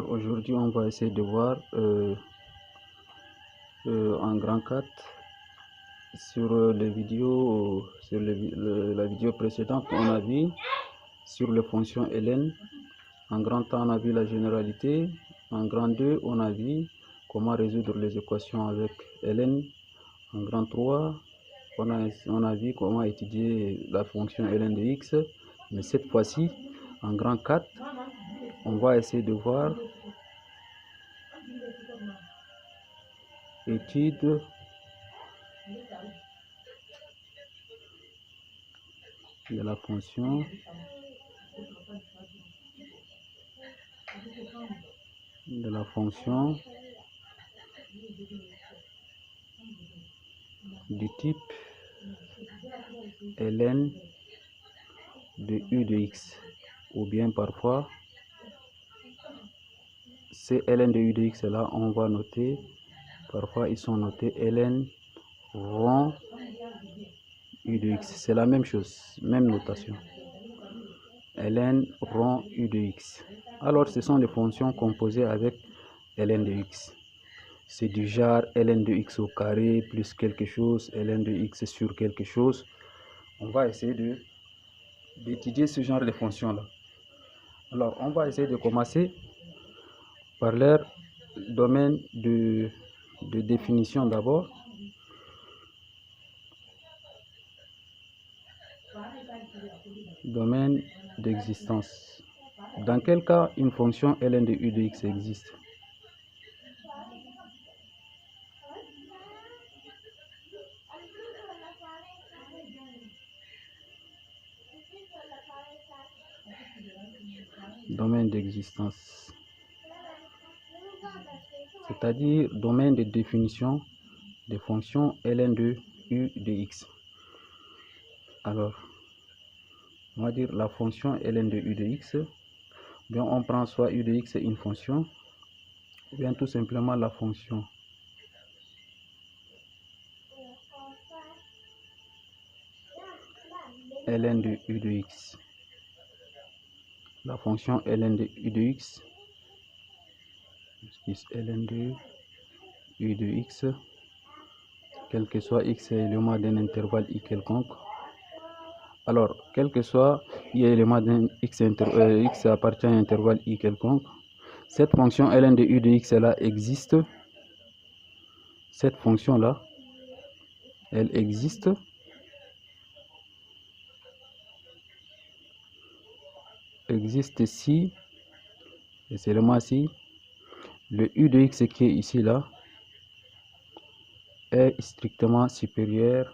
Alors aujourd'hui on va essayer de voir en grand 4 sur les vidéos, sur la vidéo précédente on a vu sur les fonctions ln. En grand A on a vu la généralité, en grand 2 on a vu comment résoudre les équations avec ln, en grand 3 on a vu comment étudier la fonction ln de x, mais cette fois-ci en grand 4 on va essayer de voir étude de la fonction du type ln de u de x, ou bien parfois ces ln de u de x là on va noter, parfois ils sont notés ln rond u de x, c'est la même chose, même notation, ln rond u de x. Alors ce sont des fonctions composées avec ln de x. C'est du genre ln de x au carré plus quelque chose, ln de x sur quelque chose. On va essayer d'étudier ce genre de fonctions là. Alors on va essayer de commencer par leur domaine de définition d'abord. Domaine d'existence. Dans quel cas une fonction ln de u de x existe? Domaine d'existence, c'est-à-dire domaine de définition des fonctions ln de u de x. Alors, on va dire la fonction ln de u de x, bien on prend soit u de x est une fonction, ou bien tout simplement la fonction ln de u de x. La fonction ln de u de x, ln de u de x, quel que soit x est l'élément d'un intervalle i quelconque. Alors, quel que soit i est l'élément d'un x appartient à un intervalle i quelconque, cette fonction ln de u de x là existe. Cette fonction là, elle existe si, et seulement si, le u de x qui est ici là est strictement supérieur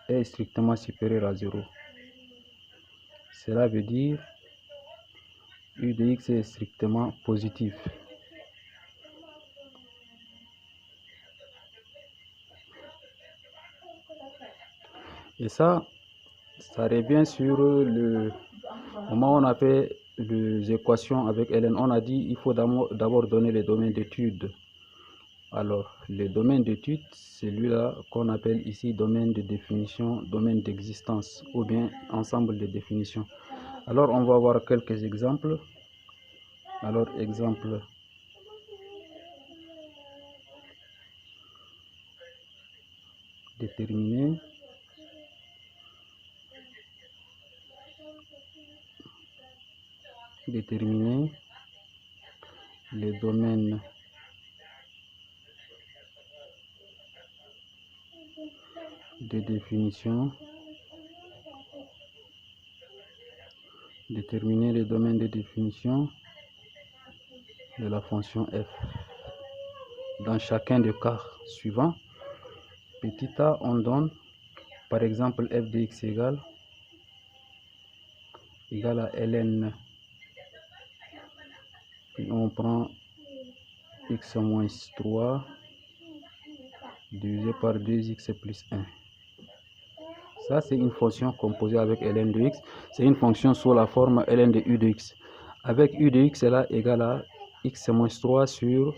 à 0. Cela veut dire u de x est strictement positif. Et ça revient sur le moment où on a fait les équations avec ln. On a dit il faut d'abord donner les domaines d'étude. Alors, le domaine d'étude, c'est celui-là qu'on appelle ici domaine de définition, domaine d'existence, ou bien ensemble de définition. Alors, on va voir quelques exemples. Alors, exemple. Déterminer les domaines de définition, déterminer les domaines de définition de la fonction f. Dans chacun des cas suivants, petit a, on donne par exemple f de x égale à ln, puis on prend x moins 3 divisé par 2x plus 1. Ça, c'est une fonction composée avec ln de x. C'est une fonction sous la forme ln de u de x. Avec u de x là égal à x moins 3 sur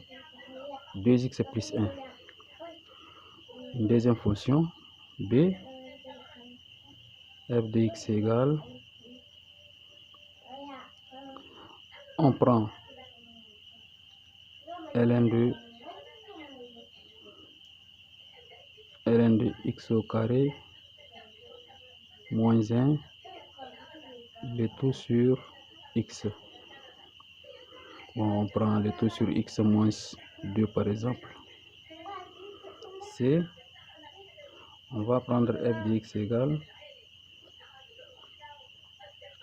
2x plus 1. Une deuxième fonction, b, f de x égale, on prend ln de x au carré moins 1, le tout sur x. Bon, on prend le tout sur x moins 2 par exemple. C, on va prendre f de x égale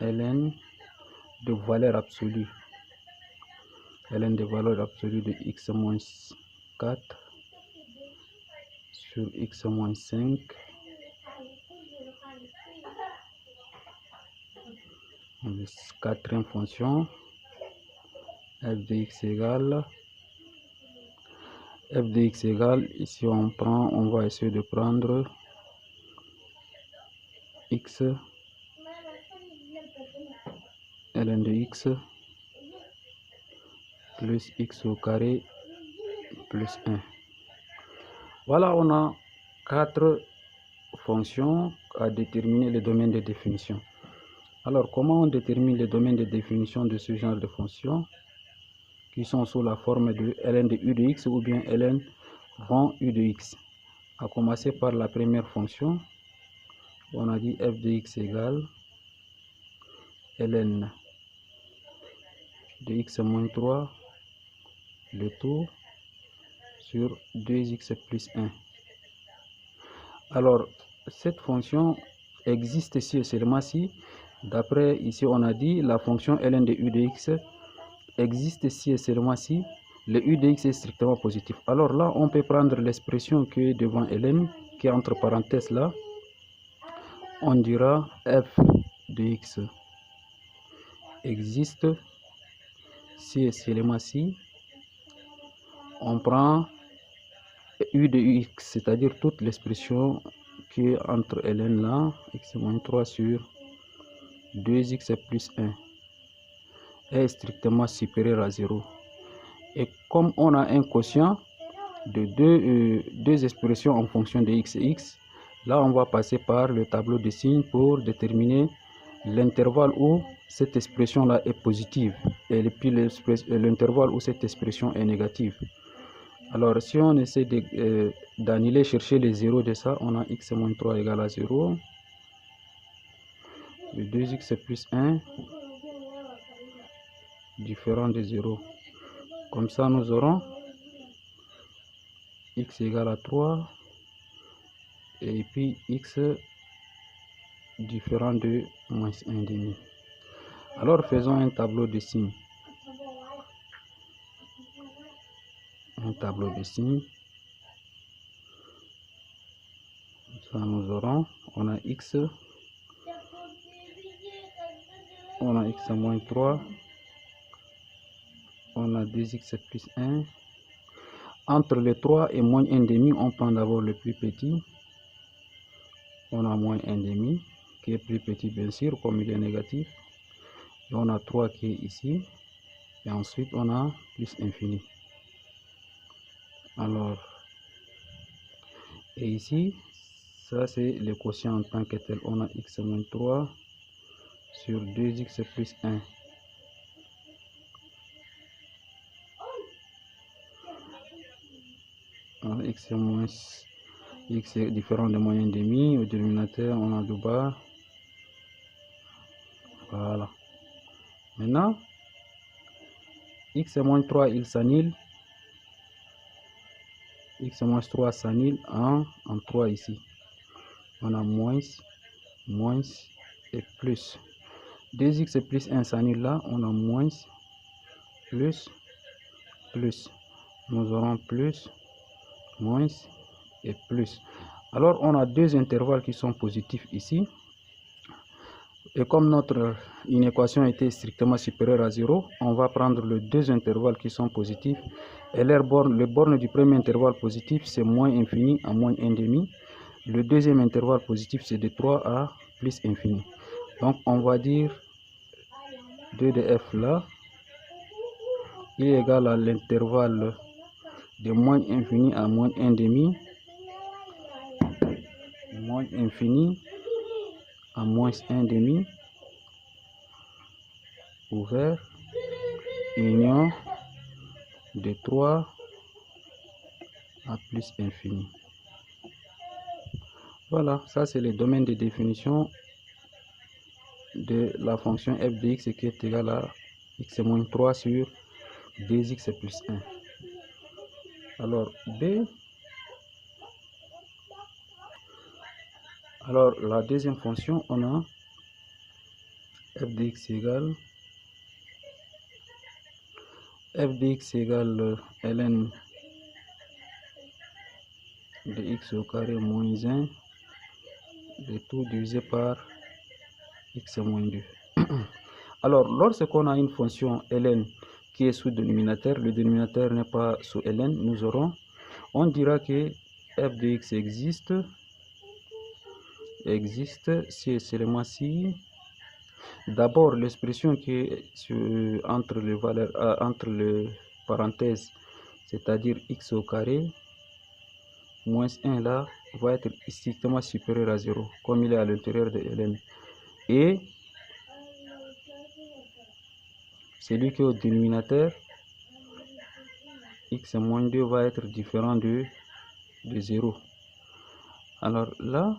ln de valeur absolue. ln de valeur absolue de x moins 4 sur x moins 5 quatrième fonction f de x égale ici on va essayer de prendre x ln de x plus x au carré plus 1. Voilà, on a 4 fonctions à déterminer le domaine de définition. Alors, comment on détermine le domaine de définition de ce genre de fonctions qui sont sous la forme de ln de u de x ou bien ln rond u de x? À commencer par la première fonction, on a dit f de x égale ln de x moins 3, le tout sur 2x plus 1. Alors, cette fonction existe si et seulement si, d'après ici on a dit, la fonction ln de u de x existe si et seulement si le u de x est strictement positif. Alors là, on peut prendre l'expression qui est devant ln, qui est entre parenthèses là, on dira f de x existe si et seulement si on prend u de x, c'est-à-dire toute l'expression qui est entre ln là, x moins 3 sur 2x plus 1 est strictement supérieur à 0. Et comme on a un quotient de deux expressions en fonction de x et x, là on va passer par le tableau de signes pour déterminer l'intervalle où cette expression là est positive et puis l'intervalle où cette expression est négative. Alors si on essaie d'annuler, chercher les zéros de ça, on a x moins 3 égale à 0, le 2x plus 1 différent de 0. Comme ça nous aurons x égale à 3 et puis x différent de moins 1,5. Alors faisons un tableau de signes. Ça nous aurons, on a x moins 3, on a 2x plus 1. Entre le 3 et moins 1,5, on prend d'abord le plus petit. On a moins 1,5 qui est plus petit bien sûr comme il est négatif. Et on a 3 qui est ici. Et ensuite on a plus infini. Alors, et ici, ça c'est le quotient en tant que tel. On a x moins 3 sur 2x plus 1. Alors, x est différent de moins 1,5. Au dénominateur, on a le bas. Voilà. Maintenant, x moins 3, il s'annule. X moins 3 s'annule en 3 ici. On a moins et plus. 2x plus 1 s'annule là. On a moins, plus. Nous aurons plus, moins et plus. Alors on a deux intervalles qui sont positifs ici. Et comme notre inéquation était strictement supérieure à 0, on va prendre les deux intervalles qui sont positifs. Et les bornes du premier intervalle positif, c'est moins infini à moins 1,5. Le deuxième intervalle positif, c'est de 3 à plus infini. Donc, on va dire 2 de f là, il est égal à l'intervalle de moins infini à moins 1,5. Moins infini à moins 1,5. Ouvert, union de 3 à plus infini. Voilà, ça c'est le domaine de définition de la fonction f de x qui est égale à x moins 3 sur 2x plus 1. Alors la deuxième fonction, on a f de x égale ln de x au carré moins 1 de tout divisé par x moins 2. Alors, lorsqu'on a une fonction ln qui est sous dénominateur, le dénominateur n'est pas sous ln, on dira que f de x existe si et seulement si d'abord l'expression qui est entre les parenthèses, c'est-à-dire x au carré moins 1 là va être strictement supérieur à 0 comme il est à l'intérieur de ln, et celui qui est au dénominateur x moins 2 va être différent de 0. Alors là,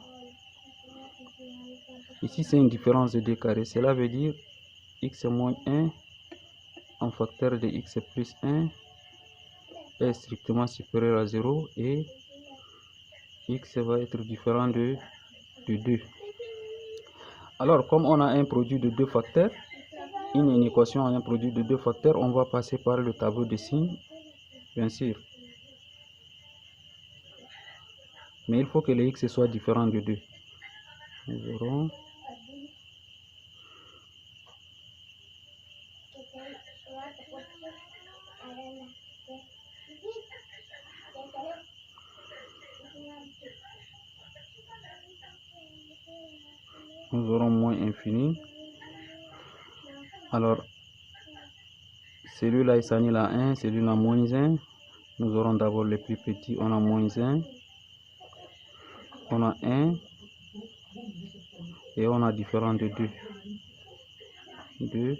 ici c'est une différence de 2 carrés, cela veut dire x moins 1 en facteur de x plus 1 est strictement supérieur à 0 et x va être différent de 2. Alors comme on a un produit de deux facteurs, une équation a un produit de deux facteurs, on va passer par le tableau de signes, bien sûr. Mais il faut que le x soit différent de 2. Nous aurons moins infini. Alors, celui-là, il s'annule à 1, celui-là, moins 1. Nous aurons d'abord le plus petit, on a moins 1. On a 1. Et on a différent de 2. 2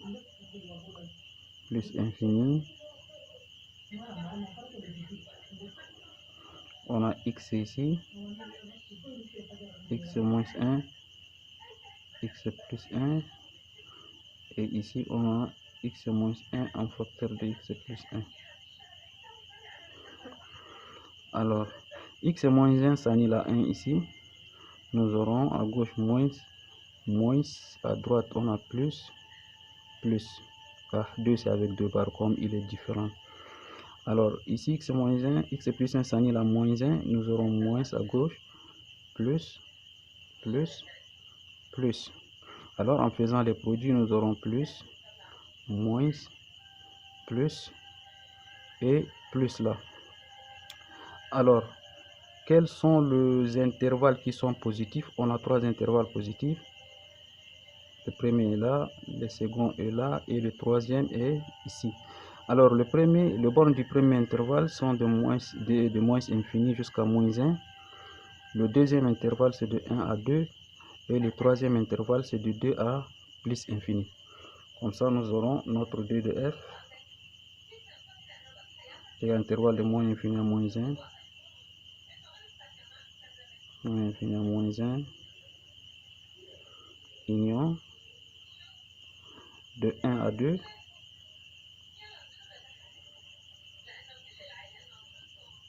plus infini. On a x ici. X moins 1. X plus 1. Et ici, on a x moins 1 en facteur de x plus 1. Alors, x moins 1 s'annule à 1 ici. Nous aurons à gauche moins, à droite on a plus. Ah, 2 c'est avec 2 barres comme il est différent. Alors, ici x moins 1, x plus 1 s'annule à moins 1. Nous aurons moins à gauche, plus. Alors, en faisant les produits, nous aurons plus, moins, plus et plus là. Alors, quels sont les intervalles qui sont positifs? On a 3 intervalles positifs. Le premier est là, le second est là et le troisième est ici. Alors, le borne du premier intervalle sont de moins infini jusqu'à moins 1. Le deuxième intervalle, c'est de 1 à 2. Et le troisième intervalle, c'est de 2 à plus infini. Comme ça, nous aurons notre 2 de f. Et l'intervalle de moins infini à moins 1. Moins infini à moins 1. Union de 1 à 2.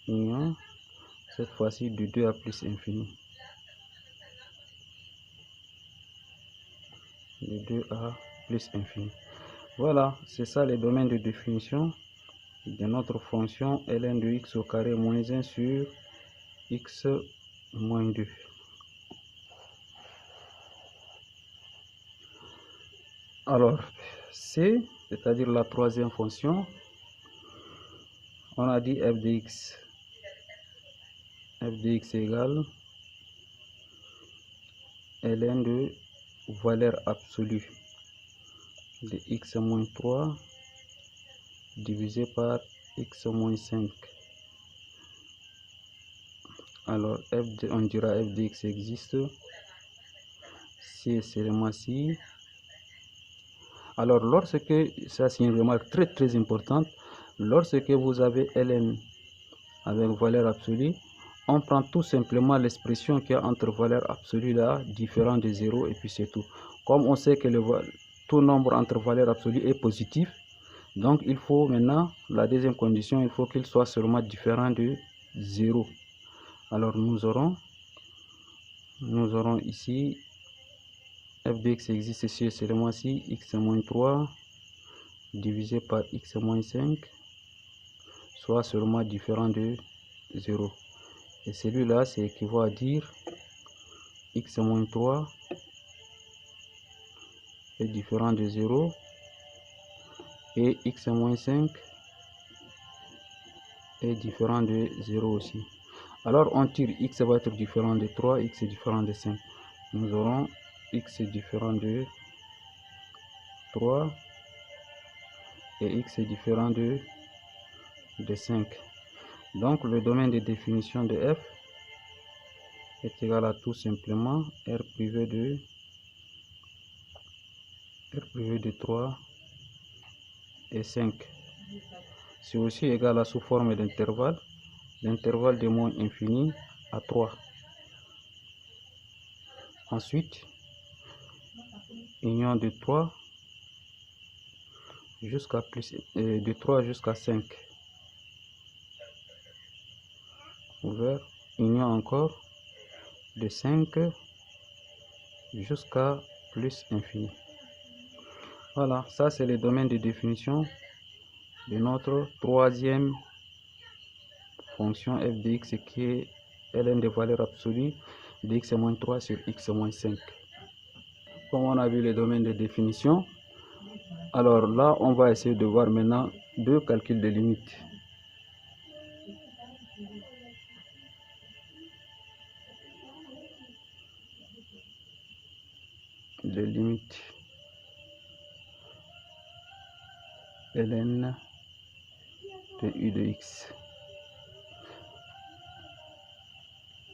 Union, cette fois-ci, de 2 à plus infini. De 2 à plus infini. Voilà, c'est ça les domaines de définition de notre fonction ln de x au carré moins 1 sur x moins 2. Alors, c, c'est-à-dire la troisième fonction, on a dit f de x égale ln de valeur absolue de x moins 3 divisé par x moins 5. Alors, on dira f de x existe si et seulement si. Alors, lorsque, ça c'est une remarque très importante, lorsque vous avez ln avec valeur absolue, on prend tout simplement l'expression qui est entre valeur absolue là, différent de 0, et puis c'est tout. Comme on sait que tout nombre entre valeur absolue est positif, donc il faut maintenant, la deuxième condition, il faut qu'il soit seulement différent de 0. Alors nous aurons ici f de x existe sur ce élément-ci, x-3 divisé par x-5 soit seulement différent de 0. Et celui-là, c'est équivaut à dire x-3 est différent de 0 et x-5 est différent de 0 aussi. Alors on tire, x va être différent de 3, x est différent de 5. Nous aurons x est différent de 3 et x est différent de 5. Donc le domaine de définition de f est égal à tout simplement r privé de 3 et 5. C'est aussi égal à sous forme d'intervalle, l'intervalle de moins infini à 3. Ensuite, union de 3 jusqu'à de 3 jusqu'à 5. Ouvert, union encore de 5 jusqu'à plus infini. Voilà, ça c'est le domaine de définition de notre troisième fonction f de x qui est ln de valeur absolue de x-3 sur x-5. Comme on a vu le domaine de définition, alors là on va essayer de voir maintenant deux calculs de limites. De limite ln de u de x.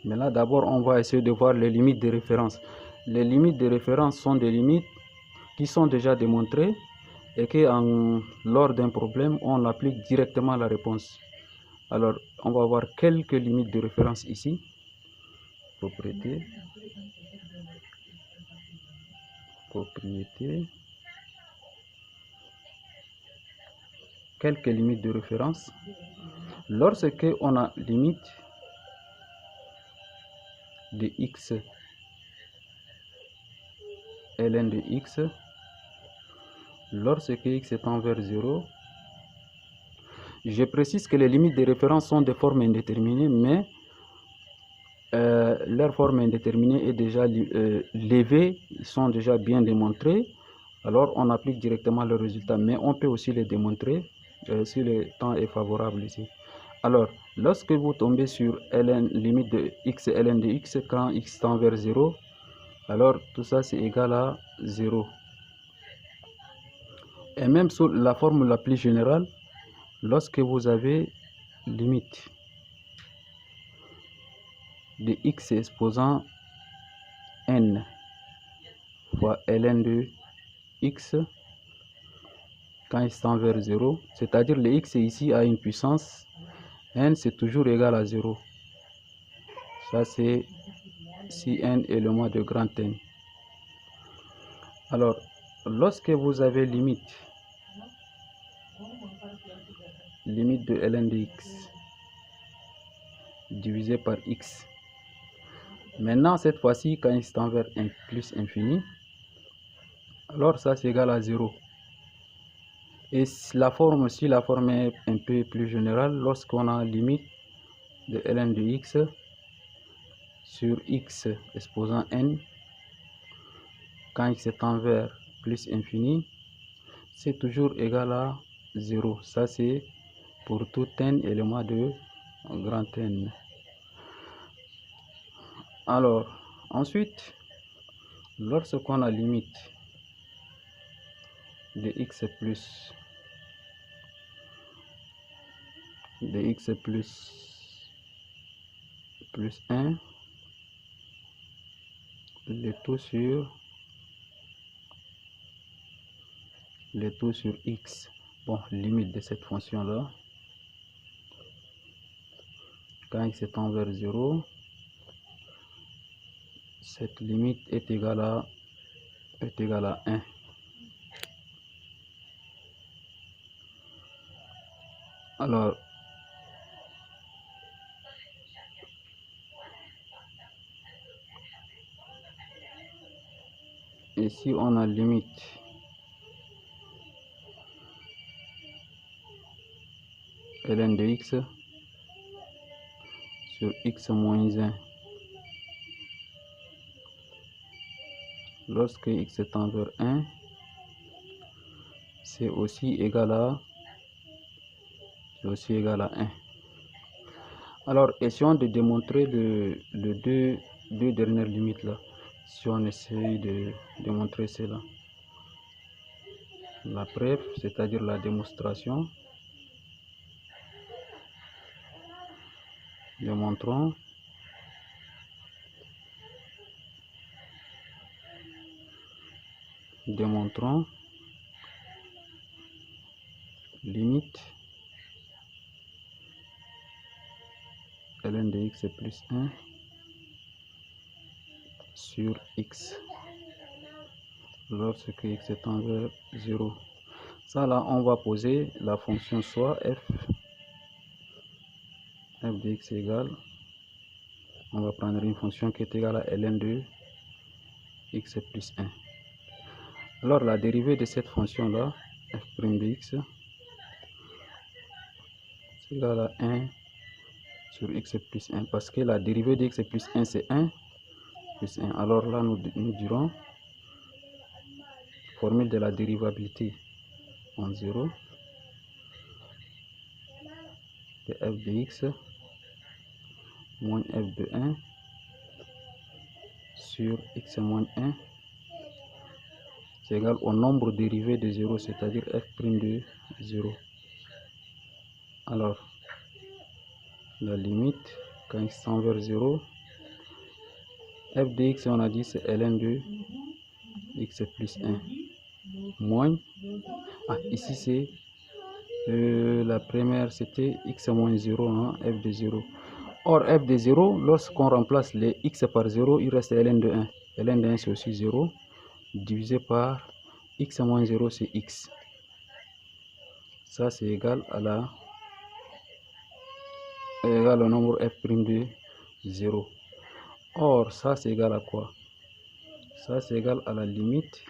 Mais là d'abord on va essayer de voir les limites de référence. Les limites de référence sont des limites qui sont déjà démontrées et que lors d'un problème on applique directement la réponse. Alors on va voir quelques limites de référence ici. Propriété. Quelques limites de référence. Lorsque on a limite de x ln de x, lorsque x tend vers 0, je précise que les limites de référence sont de forme indéterminée, mais leur forme indéterminée est déjà levée, ils sont déjà bien démontrés. Alors on applique directement le résultat, mais on peut aussi les démontrer si le temps est favorable ici. Alors lorsque vous tombez sur ln limite de x ln de x quand x tend vers 0, alors tout ça c'est égal à 0. Et même sous la forme la plus générale, lorsque vous avez limite de x exposant n fois ln de x quand il tend vers 0, c'est-à-dire le x ici a une puissance, n c'est toujours égal à 0. Ça c'est si n est le moins de grand n. Alors, lorsque vous avez limite de ln de x divisé par x, maintenant cette fois-ci quand il tend vers plus infini, alors ça c'est égal à 0. Et si la forme est un peu plus générale, lorsqu'on a limite de ln de x sur x exposant n, quand x tend vers plus infini, c'est toujours égal à 0. Ça c'est pour tout n élément de grand N. Alors, ensuite, lorsqu'on a limite de x plus 1, le tout sur x. Bon, limite de cette fonction-là, quand x tend vers 0, cette limite est égale à 1. Alors, ici on a limite ln de x sur x moins 1 lorsque x tend vers 1, c'est aussi égal à 1. Alors, essayons de démontrer les deux dernières limites là. Si on essaye de démontrer cela, la preuve, c'est-à-dire la démonstration, démontrons limite ln de x plus 1 sur x lorsque x tend vers 0. Ça là, on va poser la fonction soit f de x égale, on va prendre une fonction qui est égale à ln de x plus 1. Alors la dérivée de cette fonction là, f' de x, c'est égal à 1 sur x plus 1, parce que la dérivée de x plus 1 c'est 1 plus 1. Alors là nous dirons formule de la dérivabilité en 0 de f de x moins f de 1 sur x moins 1, c'est égal au nombre dérivé de 0, c'est-à-dire f' de 0. Alors la limite quand x tend vers 0, f de x on a dit c'est ln de x plus 1 moins, ici c'est la première c'était x moins 0, hein, f de 0. Or f de 0, lorsqu'on remplace les x par 0, il reste ln de 1. ln de 1 c'est aussi 0, divisé par x moins 0 c'est x. Ça c'est égal au nombre f' de 0. Or ça c'est égal à quoi? Ça c'est égal à la limite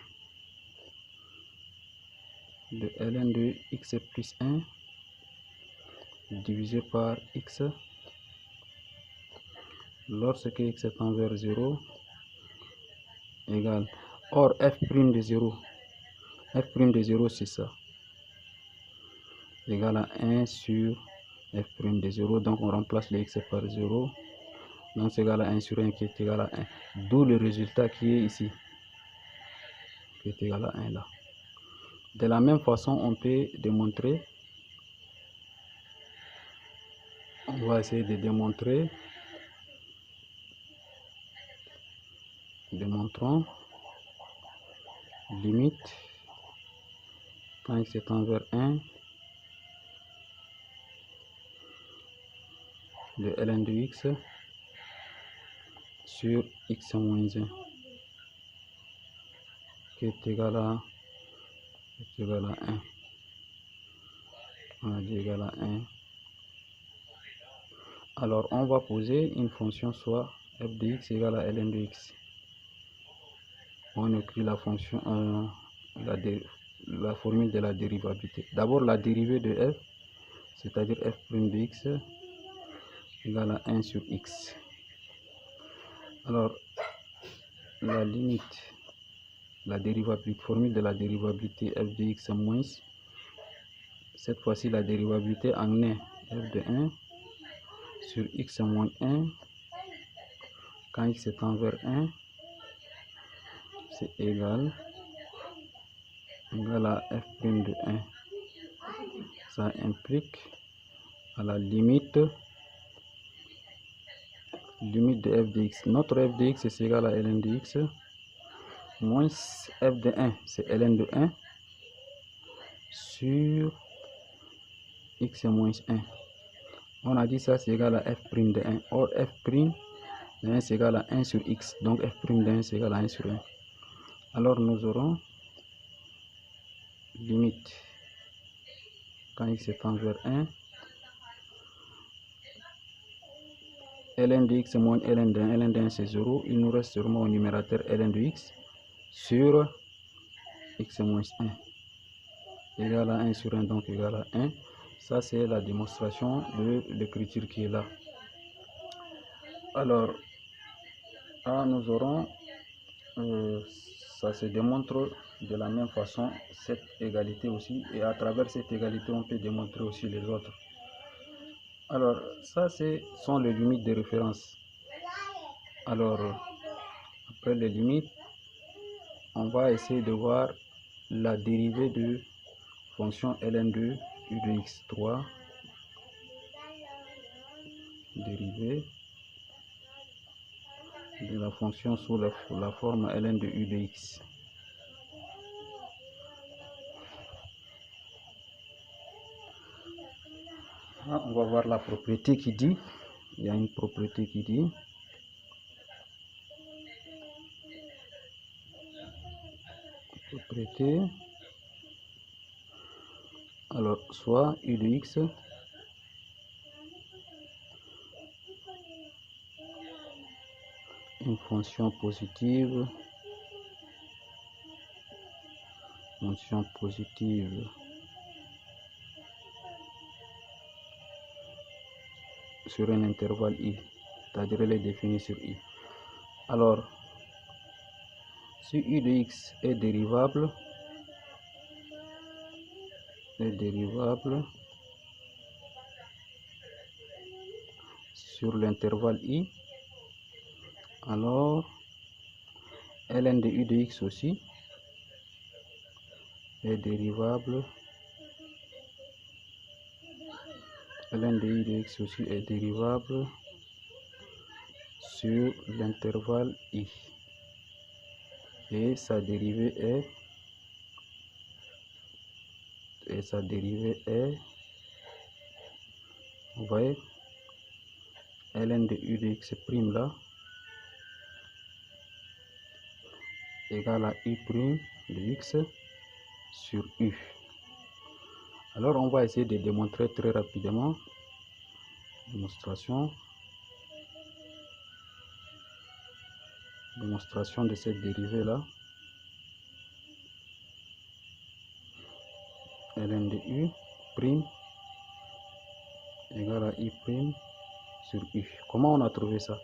de ln de x plus 1 divisé par x lorsque x tend vers 0 égale. Or f' de 0, f' de 0 c'est ça, égal à 1 sur f' de 0. Donc on remplace le x par 0, donc c'est égal à 1 sur 1 qui est égal à 1, d'où le résultat qui est ici, qui est égal à 1 là. De la même façon on peut démontrer, on va essayer de démontrer, démontrons limite quand x tend vers 1 de ln de x sur x moins 1 qui est égal à 1. On a dit égal à 1. Alors on va poser une fonction soit f de x égale à ln de x. On écrit la fonction la formule de la dérivabilité. D'abord la dérivée de f, c'est-à-dire f' de x égale à 1 sur x. Alors la limite, la dérivabilité, formule de la dérivabilité f de x moins, cette fois-ci la dérivabilité en est f de 1 sur x moins 1 quand x tend vers 1, c'est égal à f' de 1. Ça implique à la limite de f de x. Notre f de x c'est égal à ln de x moins f de 1, c'est ln de 1 sur x moins 1. On a dit ça c'est égal à f' de 1. Or f' de 1 c'est égal à 1 sur x. Donc f' de 1 c'est égal à 1 sur 1. Alors nous aurons limite quand x tend vers 1, ln de x moins ln de 1, ln de 1 c'est 0, il nous reste seulement au numérateur ln de x sur x moins 1 égal à 1 sur 1, donc égal à 1. Ça c'est la démonstration de l'écriture qui est là. Alors là nous aurons ça se démontre de la même façon cette égalité aussi, et à travers cette égalité on peut démontrer aussi les autres. Alors ça sont les limites de référence. Alors après les limites, on va essayer de voir la dérivée de fonction ln de u de x3, dérivée de la fonction sous la forme ln de u de x. Là, on va voir la propriété qui dit, il y a une propriété qui dit propriété, alors soit u de x une fonction positive sur un intervalle i, c'est-à-dire elle est définie sur i. Alors si u de x est dérivable sur l'intervalle i, alors ln de u de x aussi est dérivable, ln de u de x aussi est dérivable sur l'intervalle i, et sa dérivée est, vous voyez, ln de u de x prime là égale à u prime de x sur u. Alors on va essayer de démontrer très rapidement. Démonstration de cette dérivée là, ln de u prime égale à i prime sur u. Comment on a trouvé ça?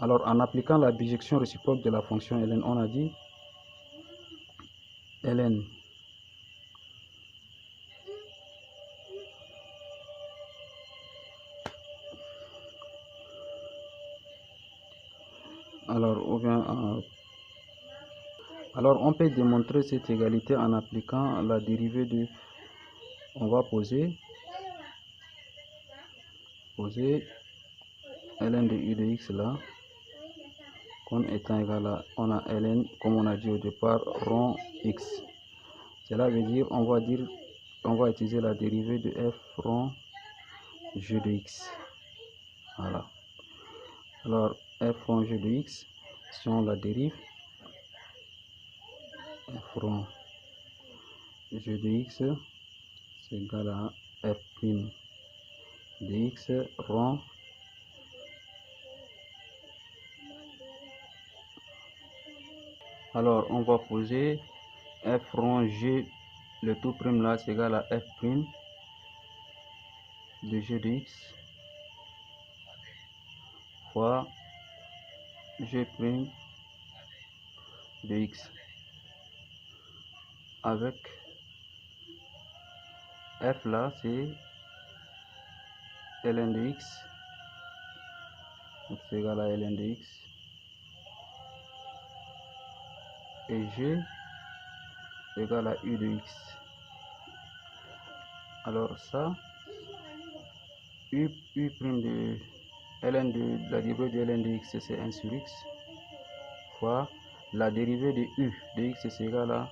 Alors en appliquant la bijection réciproque de la fonction ln, on a dit ln alors on peut démontrer cette égalité en appliquant la dérivée de, on va poser ln de u de x là comme étant égal à, on a ln comme on a dit au départ rond x. Cela veut dire on va utiliser la dérivée de f rond g de x. Voilà. Alors f rond g de x, si on la dérive, f rond g de x c'est égal à f prime de x rond alors on va poser f rond g, le tout prime là c'est égal à f prime de g de x fois g prime de x avec f là c'est ln de x, donc c'est égal à ln de x, et g égale à u de x. Alors ça, u prime de ln de la dérivée de ln de x c'est 1 sur x fois la dérivée de u de x c'est égal à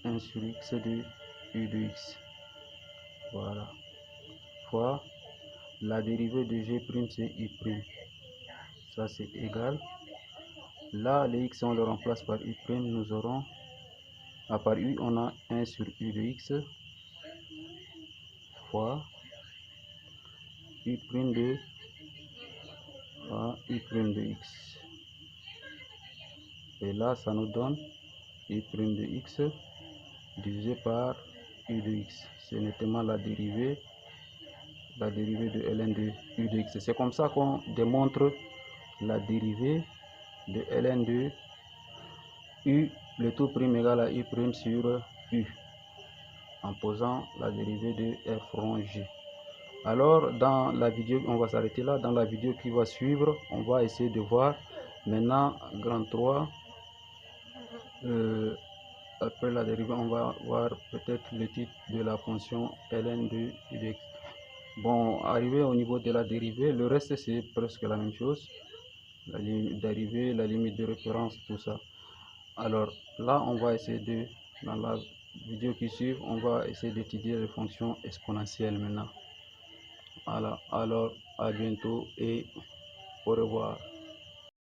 1 sur x de u de x. voilà, fois la dérivée de g', c'est i'. Ça, c'est égal. Là, les x, on le remplace par i', nous aurons, par u, on a 1 sur u de x, fois u' de u' de x. Et là, ça nous donne u' de x divisé par u de x. C'est nettement la dérivée de ln de u de x. C'est comme ça qu'on démontre la dérivée de ln de u, le tout prime égal à u' sur u, en posant la dérivée de f rond g. Alors, dans la vidéo, on va s'arrêter là. Dans la vidéo qui va suivre, on va essayer de voir maintenant grand 3. Après la dérivée, on va voir peut-être le titre de la fonction ln de u de x. Bon, arrivé au niveau de la dérivée, le reste c'est presque la même chose. La dérivée, la limite de référence, tout ça. Alors là, on va essayer de, dans la vidéo qui suit, on va essayer d'étudier les fonctions exponentielles maintenant. Voilà, alors à bientôt et au revoir.